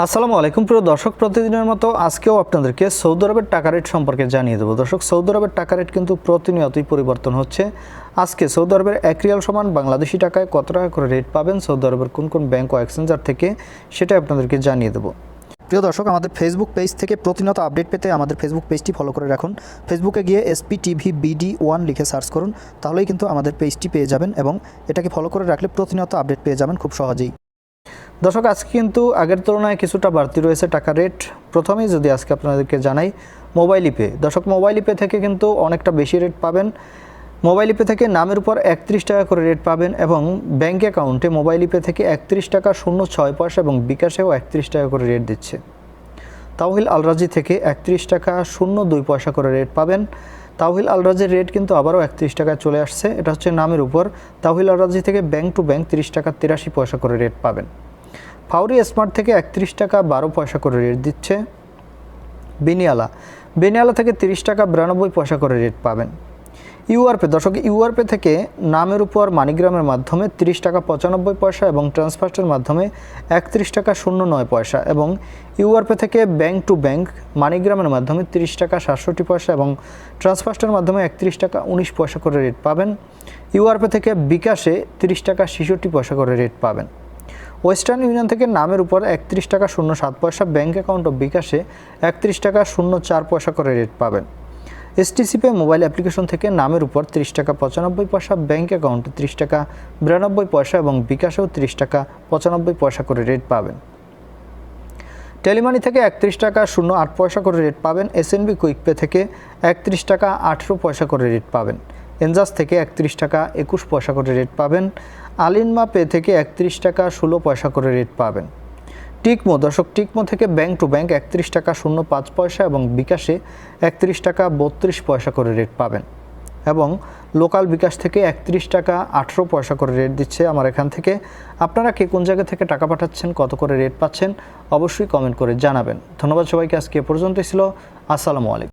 আসসালামু আলাইকুম প্রিয় দর্শক, প্রতিদিনের মতো আজকেও আপনাদেরকে সৌদি আরবের টাকা রেট সম্পর্কে জানিয়ে দেবো। দর্শক, সৌদি আরবের টাকা রেট কিন্তু প্রতিনিয়তই পরিবর্তন হচ্ছে। আজকে সৌদি আরবের 1 রিয়াল সমান বাংলাদেশি টাকায় কত টাকা করে রেট পাবেন সৌদি আরবের কোন কোন ব্যাংক ও এক্সচেঞ্জার থেকে, সেটাই আপনাদেরকে জানিয়ে দেবো। প্রিয় দর্শক, আমাদের ফেসবুক পেজ থেকে প্রতিনিয়ত আপডেট পেতে আমাদের ফেসবুক পেজটি ফলো করে রাখুন। ফেসবুকে গিয়ে SPTVBD1 লিখে সার্চ করুন, তাহলেই কিন্তু আমাদের পেজটি পেয়ে যাবেন এবং এটাকে ফলো করে রাখলে প্রতিনিয়ত আপডেট পেয়ে যাবেন খুব সহজেই। দর্শক, আজকে কিন্তু আগের তুলনায় কিছুটা বাড়তি রয়েছে টাকা রেট। প্রথমেই যদি আজকে আপনাদেরকে জানাই মোবাইল ইপে। দর্শক, মোবাইল ইপে থেকে কিন্তু অনেকটা বেশি রেট পাবেন। মোবাইল ইপে থেকে নামের উপর 31 টাকা করে রেট পাবেন এবং ব্যাঙ্ক অ্যাকাউন্টে মোবাইল ইপে থেকে 31 টাকা 06 পয়সা এবং বিকাশেও 31 টাকা করে রেট দিচ্ছে। তাওহিল আলরাজি থেকে 31 টাকা 02 পয়সা করে রেট পাবেন। তাওহিল আলরাজির রেট কিন্তু আবারও 31 টাকায় চলে আসছে। এটা হচ্ছে নামের উপর। তাওহিল আলরাজি থেকে ব্যাংক টু ব্যাংক 30 টাকা 83 পয়সা করে রেট পাবেন। ফাউরি স্মার্ট থেকে 31 টাকা 12 পয়সা করে রেট দিচ্ছে। বেনিয়ালা থেকে 30 টাকা 92 পয়সা করে রেট পাবেন। ইউআরপে। দর্শক, ইউআরপে থেকে নামের উপর মানিগ্রামের মাধ্যমে 30 টাকা 95 পয়সা এবং ট্রান্সফার্সের মাধ্যমে 31 টাকা 09 পয়সা এবং ইউআরপে থেকে ব্যাংক টু ব্যাংক মানিগ্রামের মাধ্যমে 30 টাকা 67 পয়সা এবং ট্রান্সফার্সের মাধ্যমে 31 টাকা 19 পয়সা করে রেট পাবেন। ইউআরপে থেকে বিকাশে 30 টাকা 66 পয়সা করে রেট পাবেন। ওয়েস্টার্ন ইউনিয়ন থেকে নামের উপর 31 টাকা 07 পয়সা, ব্যাঙ্ক অ্যাকাউন্ট ও বিকাশে 31 টাকা 04 পয়সা করে রেট পাবেন। STCপে মোবাইল অ্যাপ্লিকেশন থেকে নামের উপর 30 টাকা 95 পয়সা, ব্যাঙ্ক অ্যাকাউন্টে 30 টাকা 92 পয়সা এবং বিকাশেও 30 টাকা 95 পয়সা করে রেট পাবেন। টেলিমানি থেকে 31 টাকা 08 পয়সা করে রেট পাবেন। SNB কুইকপে থেকে 31 টাকা 18 পয়সা করে রেট পাবেন। এনজাস থেকে 31 টাকা 21 পয়সা করে রেট পাবেন। আলিনমা পে থেকে 31 টাকা 16 পয়সা করে রেট পাবেন। টিকমো। দর্শক, টিকমো থেকে ব্যাংক টু ব্যাংক 31 টাকা 05 পয়সা এবং বিকাশে 31 টাকা 32 পয়সা করে রেট পাবেন এবং লোকাল বিকাশ থেকে 31 টাকা 18 পয়সা করে রেট দিচ্ছে আমার এখান থেকে। আপনারা কে কোন জায়গা থেকে টাকা পাঠাচ্ছেন, কত করে রেট পাচ্ছেন, অবশ্যই কমেন্ট করে জানাবেন। ধন্যবাদ সবাইকে। আজকে এ পর্যন্তই ছিল। আসসালামু আলাইকুম।